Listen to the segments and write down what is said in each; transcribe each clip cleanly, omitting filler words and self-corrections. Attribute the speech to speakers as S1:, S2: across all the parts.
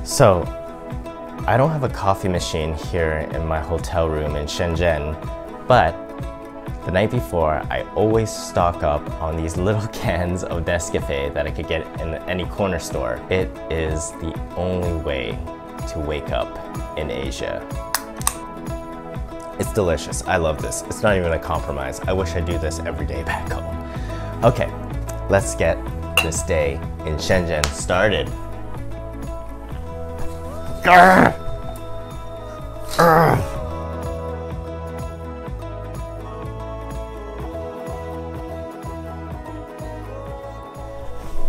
S1: So, I don't have a coffee machine here in my hotel room in Shenzhen, but the night before, I always stock up on these little cans of Nescafe that I could get in any corner store. It is the only way to wake up in Asia. It's delicious. I love this. It's not even a compromise. I wish I do this every day back home. Okay, let's get this day in Shenzhen started. Grr! Grr!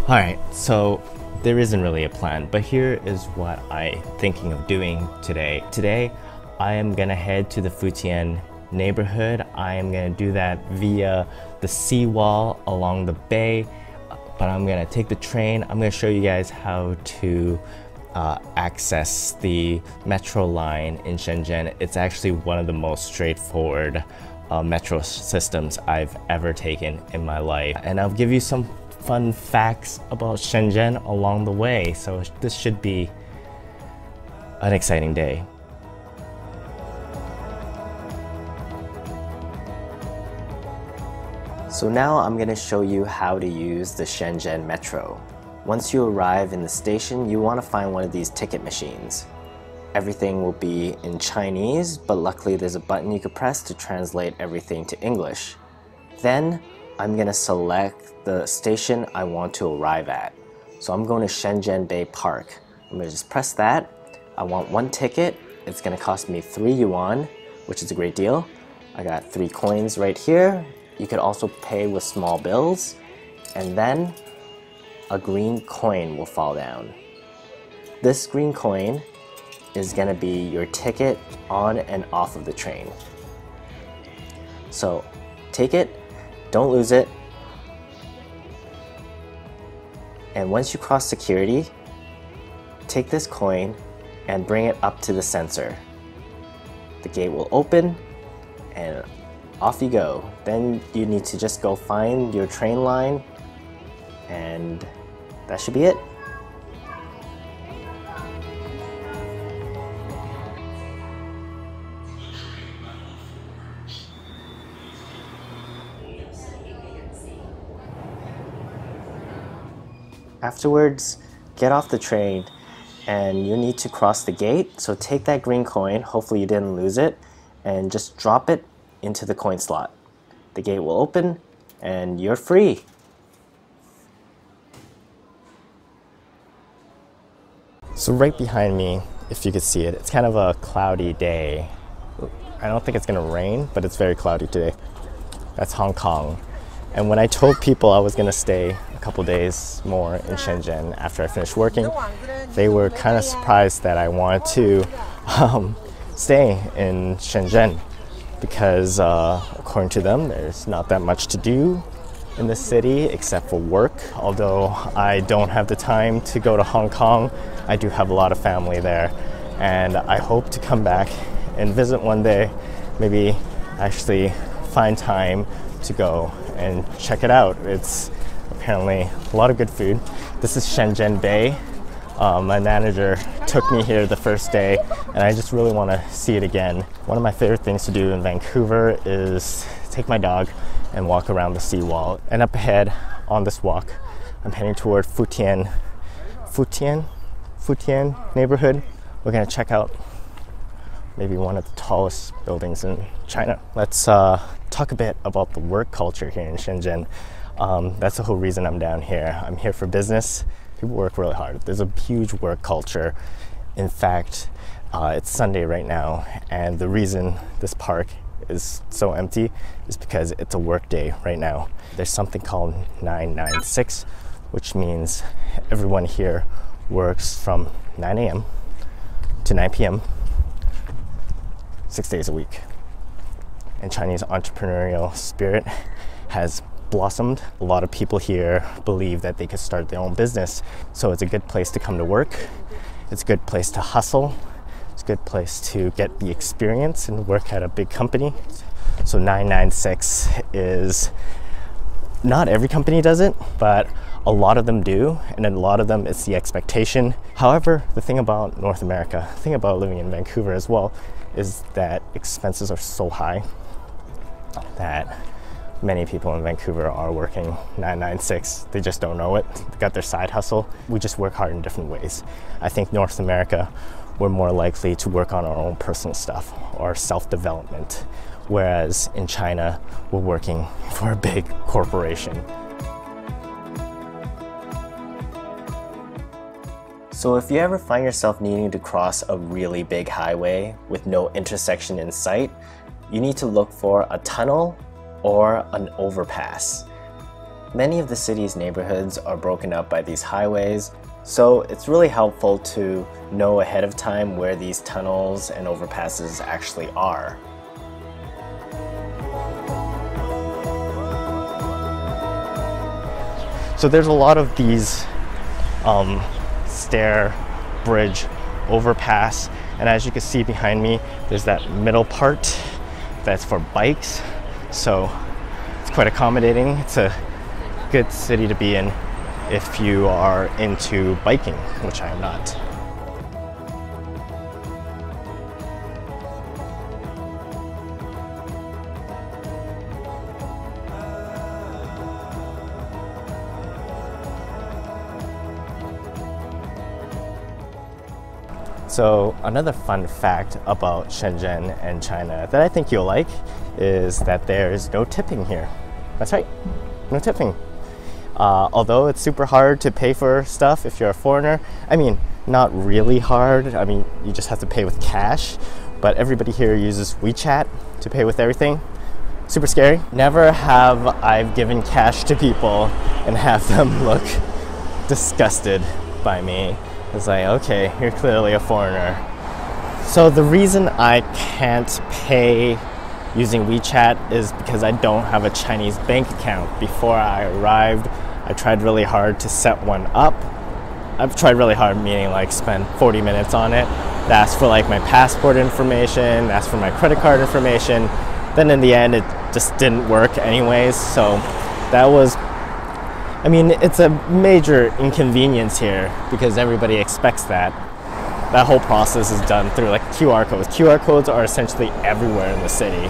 S1: Alright, so there isn't really a plan, but here is what I'm thinking of doing today. Today, I am gonna head to the Futian neighborhood. I am gonna do that via the seawall along the bay, but I'm gonna take the train. I'm gonna show you guys how to access the metro line in Shenzhen. It's actually one of the most straightforward metro systems I've ever taken in my life. And I'll give you some fun facts about Shenzhen along the way. So this should be an exciting day. So now I'm going to show you how to use the Shenzhen Metro. Once you arrive in the station, you want to find one of these ticket machines. Everything will be in Chinese, but luckily there's a button you could press to translate everything to English. Then I'm going to select the station I want to arrive at. So I'm going to Shenzhen Bay Park. I'm going to just press that. I want one ticket. It's going to cost me 3 yuan, which is a great deal. I got 3 coins right here. You could also pay with small bills, and then a green coin will fall down. This green coin is going to be your ticket on and off of the train. So take it, don't lose it, and once you cross security, take this coin and bring it up to the sensor. The gate will open and off you go. Then you need to just go find your train line, and that should be it. Afterwards, get off the train and you need to cross the gate. So take that green coin, hopefully you didn't lose it, and just drop it into the coin slot. The gate will open and you're free. So right behind me, if you could see it, it's kind of a cloudy day. I don't think it's gonna rain, but it's very cloudy today. That's Hong Kong. And when I told people I was gonna stay a couple days more in Shenzhen after I finished working, they were kind of surprised that I wanted to stay in Shenzhen because according to them, there's not that much to do in the city except for work. Although I don't have the time to go to Hong Kong, I do have a lot of family there, and I hope to come back and visit one day, maybe actually find time to go and check it out. It's apparently a lot of good food. This is Shenzhen Bay. My manager took me here the first day, and I just really want to see it again. One of my favorite things to do in Vancouver is take my dog and walk around the seawall. And up ahead on this walk, I'm heading toward Futian neighborhood. We're gonna check out maybe one of the tallest buildings in China. Let's talk a bit about the work culture here in Shenzhen. That's the whole reason I'm down here. I'm here for business. People work really hard. There's a huge work culture. In fact, it's Sunday right now, and the reason this park is so empty is because it's a work day right now. There's something called 996, which means everyone here works from 9 a.m. to 9 p.m. 6 days a week. And Chinese entrepreneurial spirit has blossomed. A lot of people here believe that they could start their own business. So it's a good place to come to work. It's a good place to hustle. It's a good place to get the experience and work at a big company. So 996 is Not every company does it, but a lot of them do, and a lot of them it's the expectation. However, the thing about North America, the thing about living in Vancouver as well, is that expenses are so high that many people in Vancouver are working 996. They just don't know it. They got their side hustle. We just work hard in different ways. I think North America, we're more likely to work on our own personal stuff or self-development, whereas in China, we're working for a big corporation. So if you ever find yourself needing to cross a really big highway with no intersection in sight, you need to look for a tunnel or an overpass. Many of the city's neighborhoods are broken up by these highways, so it's really helpful to know ahead of time where these tunnels and overpasses actually are. So there's a lot of these stair, bridge, overpass, and as you can see behind me, there's that middle part that's for bikes. So it's quite accommodating. It's a good city to be in if you are into biking, which I am not. So another fun fact about Shenzhen and China that I think you'll like is that there's no tipping here. That's right, no tipping. Although it's super hard to pay for stuff if you're a foreigner. I mean, not really hard. I mean, you just have to pay with cash, but everybody here uses WeChat to pay with everything. Super scary. Never have I given cash to people and have them look disgusted by me. It's like, okay, you're clearly a foreigner. So the reason I can't pay using WeChat is because I don't have a Chinese bank account. Before I arrived, I tried really hard to set one up. I've tried really hard, meaning like spend 40 minutes on it. That's for like my passport information, that's for my credit card information. Then in the end, it just didn't work anyways. So that was, I mean, it's a major inconvenience here because everybody expects that. That whole process is done through like QR codes. QR codes are essentially everywhere in the city.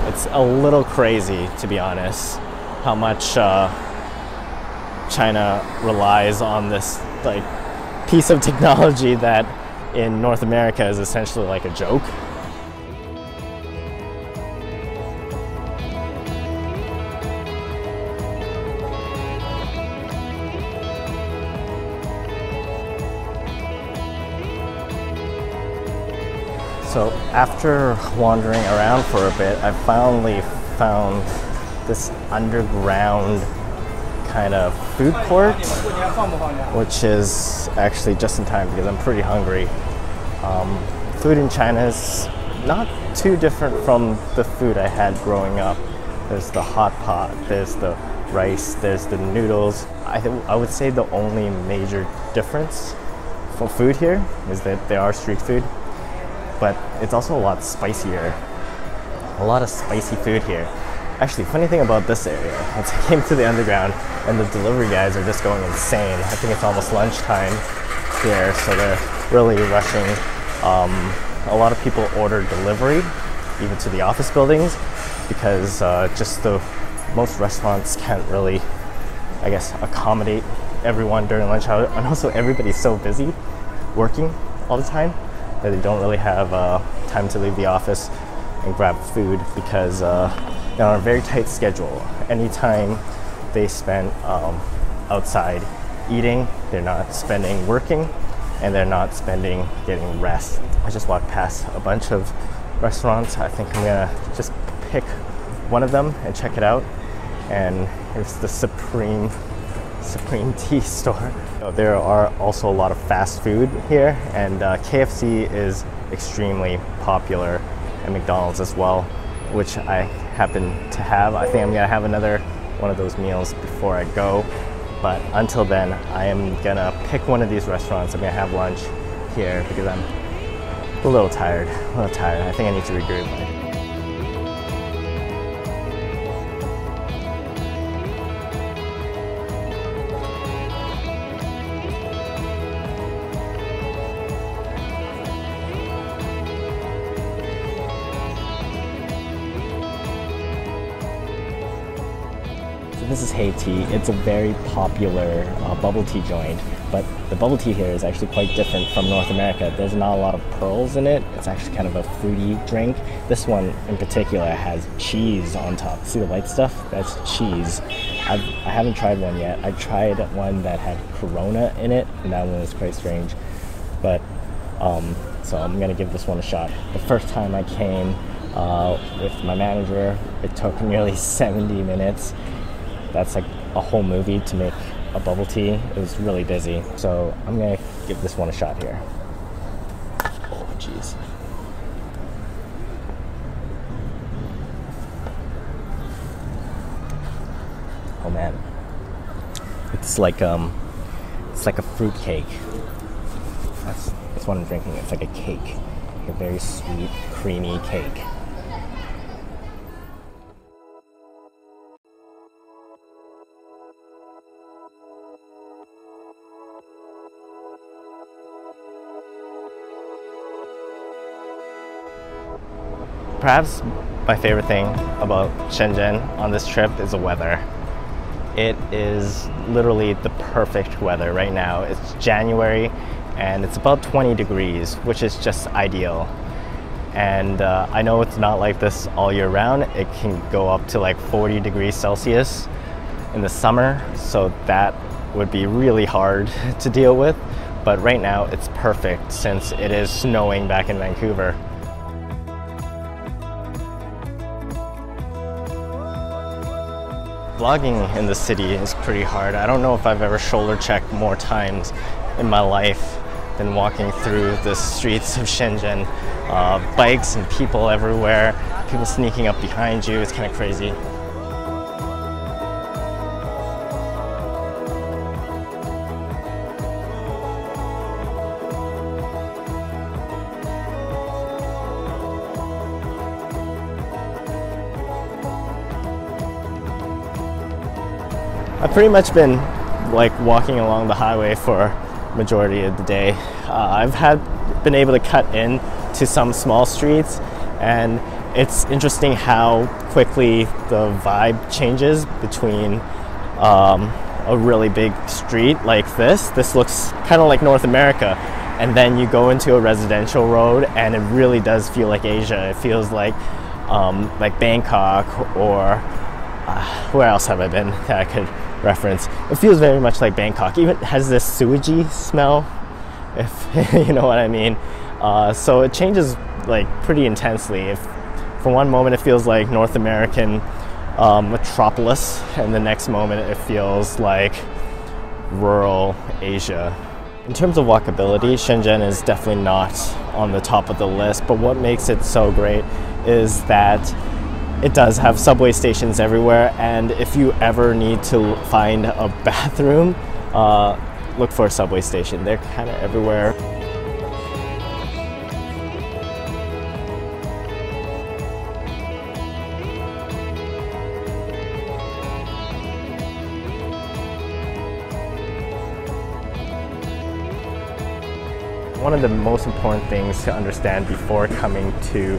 S1: It's a little crazy, to be honest, how much China relies on this like piece of technology that in North America is essentially like a joke. So after wandering around for a bit, I finally found this underground kind of food court, which is actually just in time because I'm pretty hungry. Food in China is not too different from the food I had growing up. There's the hot pot, there's the rice, there's the noodles. I would say the only major difference for food here is that they are street food, but it's also a lot spicier. A lot of spicy food here. Actually, funny thing about this area, once I came to the underground and the delivery guys are just going insane. I think it's almost lunchtime here, so they're really rushing. A lot of people order delivery, even to the office buildings, because just most restaurants can't really, I guess, accommodate everyone during lunch hour. And also everybody's so busy working all the time that they don't really have time to leave the office and grab food because they're on a very tight schedule. Anytime they spend outside eating, they're not spending working, and they're not spending getting rest. I just walked past a bunch of restaurants. I think I'm gonna just pick one of them and check it out. And here's the Supreme Tea store. There are also a lot of fast food here, and KFC is extremely popular, and McDonald's as well, which I happen to have. I think I'm gonna have another one of those meals before I go, but until then I am gonna pick one of these restaurants. I'm gonna have lunch here because I'm a little tired. I think I need to regroup. This is Haiti. It's a very popular bubble tea joint, but the bubble tea here is actually quite different from North America. There's not a lot of pearls in it. It's actually kind of a fruity drink. This one in particular has cheese on top. See the white stuff? That's cheese. I haven't tried one yet. I tried one that had Corona in it, and that one was quite strange. But so I'm gonna give this one a shot. The first time I came with my manager, it took nearly 70 minutes. That's like a whole movie to make a bubble tea. It was really busy. So I'm gonna give this one a shot here. Oh, jeez. Oh man. It's like a fruit cake. That's what I'm drinking. It's like a cake. Like a very sweet, creamy cake. Perhaps my favorite thing about Shenzhen on this trip is the weather. It is literally the perfect weather right now. It's January and it's about 20 degrees, which is just ideal. And I know it's not like this all year round. It can go up to like 40 degrees Celsius in the summer, so that would be really hard to deal with. But right now it's perfect since it is snowing back in Vancouver. Vlogging in the city is pretty hard. I don't know if I've ever shoulder checked more times in my life than walking through the streets of Shenzhen. Bikes and people everywhere, people sneaking up behind you, it's kind of crazy. I've pretty much been like walking along the highway for majority of the day. I've been able to cut in to some small streets, and it's interesting how quickly the vibe changes between a really big street like this. This looks kind of like North America, and then you go into a residential road and it really does feel like Asia. It feels like Bangkok, or where else have I been that I could reference? It feels very much like Bangkok. Even has this sewagey smell, if you know what I mean. So it changes like pretty intensely. If for one moment it feels like North American metropolis, and the next moment it feels like rural Asia. In terms of walkability, Shenzhen is definitely not on the top of the list, but what makes it so great is that it does have subway stations everywhere, and if you ever need to find a bathroom, look for a subway station. They're kind of everywhere. One of the most important things to understand before coming to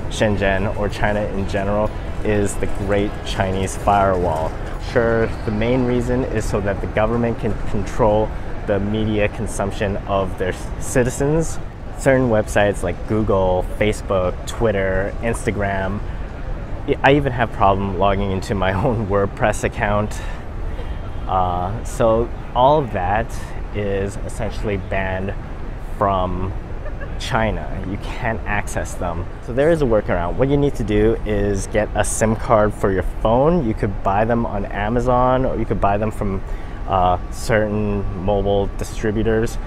S1: Shenzhen or China in general is the Great Chinese Firewall. Sure, the main reason is so that the government can control the media consumption of their citizens. Certain websites like Google, Facebook, Twitter, Instagram. I even have problem logging into my own WordPress account. So all of that is essentially banned from China. You can't access them. So there is a workaround. What you need to do is get a SIM card for your phone. You could buy them on Amazon, or you could buy them from certain mobile distributors.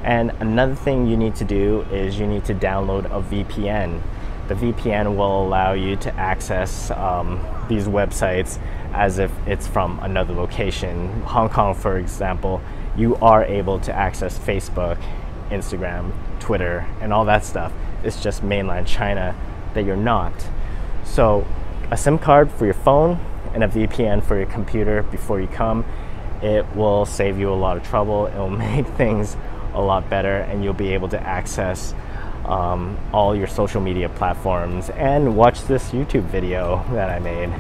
S1: And another thing you need to do is you need to download a VPN. The VPN will allow you to access these websites as if it's from another location. Hong Kong, for example, you are able to access Facebook, Instagram, Twitter, and all that stuff. It's just mainland China that you're not. So a SIM card for your phone and a VPN for your computer before you come, it will save you a lot of trouble. It will make things a lot better, and you'll be able to access all your social media platforms and watch this YouTube video that I made.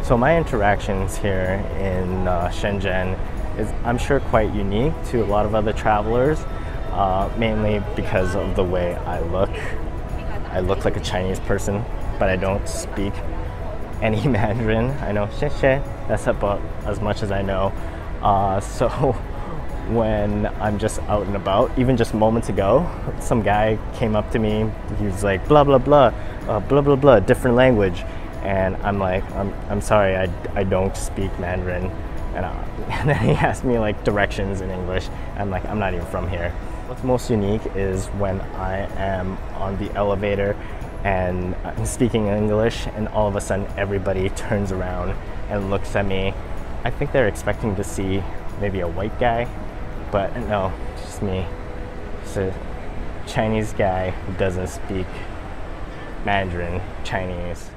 S1: So my interactions here in Shenzhen is, I'm sure, quite unique to a lot of other travelers, mainly because of the way I look. I look like a Chinese person, but I don't speak any Mandarin. I know 谢谢, that's about as much as I know. So when I'm just out and about, even just moments ago, some guy came up to me, he was like, blah, blah, blah, blah, blah, blah, different language. And I'm like, I'm sorry, I don't speak Mandarin. And then he asked me like directions in English. I'm like, I'm not even from here. What's most unique is when I am on the elevator and I'm speaking English and all of a sudden everybody turns around and looks at me. I think they're expecting to see maybe a white guy, but no, it's just me. It's a Chinese guy who doesn't speak Mandarin Chinese.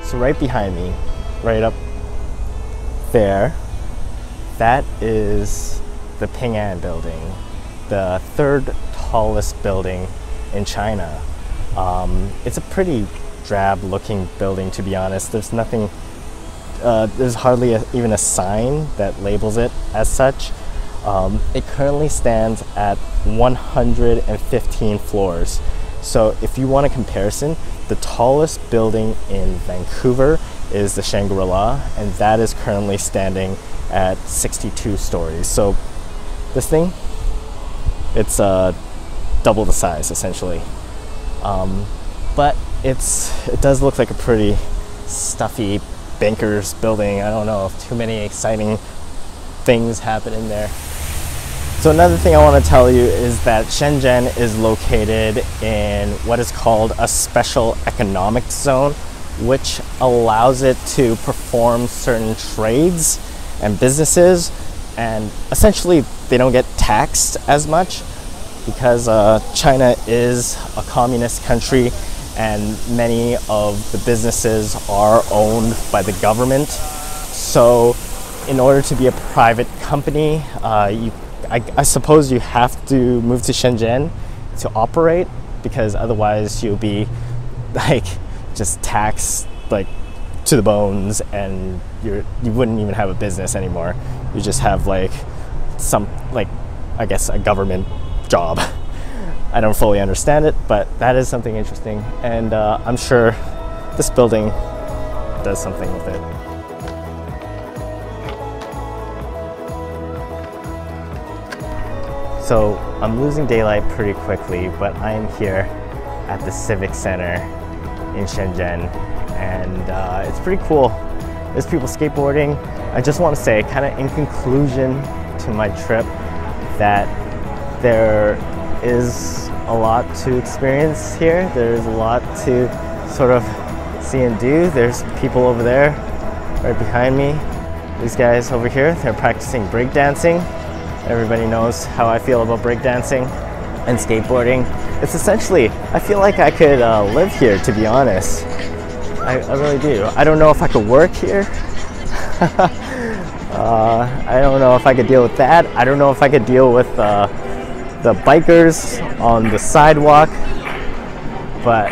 S1: So right behind me, right up there, that is the Pingan Building, the third tallest building in China. It's a pretty drab looking building, to be honest. There's nothing, there's hardly even a sign that labels it as such. It currently stands at 115 floors. So if you want a comparison, the tallest building in Vancouver is the Shangri-La, and that is currently standing at 62 stories. So this thing, it's double the size essentially. But it does look like a pretty stuffy banker's building. I don't know if too many exciting things happen in there. So another thing I want to tell you is that Shenzhen is located in what is called a special economic zone, which allows it to perform certain trades and businesses, and essentially they don't get taxed as much because China is a communist country and many of the businesses are owned by the government. So in order to be a private company, I suppose you have to move to Shenzhen to operate, because otherwise you'll be like just taxed like to the bones, and you wouldn't even have a business anymore. You just have like some, like, I guess a government job. I don't fully understand it, but that is something interesting, and I'm sure this building does something with it. So I'm losing daylight pretty quickly, but I am here at the Civic Center in Shenzhen, and it's pretty cool. There's people skateboarding. I just want to say, kind of in conclusion to my trip, that there is a lot to experience here. There's a lot to sort of see and do. There's people over there right behind me. These guys over here, they're practicing breakdancing. Everybody knows how I feel about breakdancing and skateboarding. It's essentially, I feel like I could live here, to be honest. I really do. I don't know if I could work here. I don't know if I could deal with that. I don't know if I could deal with the bikers on the sidewalk, but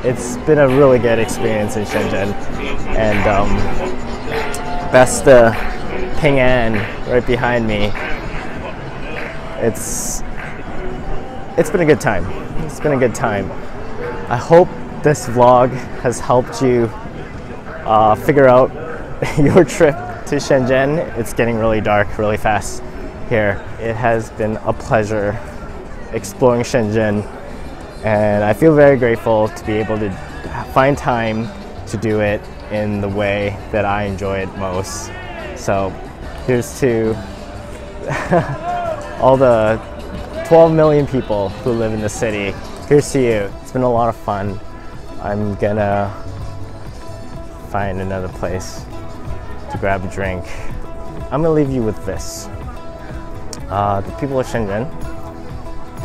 S1: it's been a really good experience in Shenzhen. And that's the Pingan right behind me. It's been a good time. It's been a good time. I hope this vlog has helped you figure out your trip to Shenzhen. It's getting really dark really fast here. It has been a pleasure exploring Shenzhen, and I feel very grateful to be able to find time to do it in the way that I enjoy it most. So here's to all the 12 million people who live in the city. Here's to you. It's been a lot of fun. I'm gonna find another place to grab a drink. I'm gonna leave you with this. The people of Shenzhen,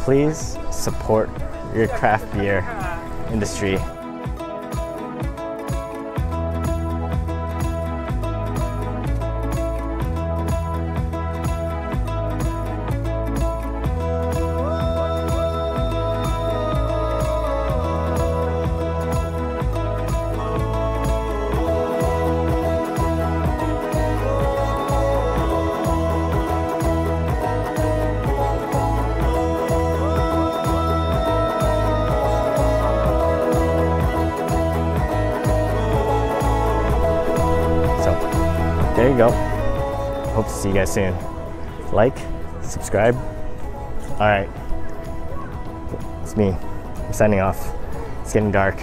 S1: please support your craft beer industry. there you go. Hope to see you guys soon. Like, subscribe. All right, it's me. I'm signing off. It's getting dark.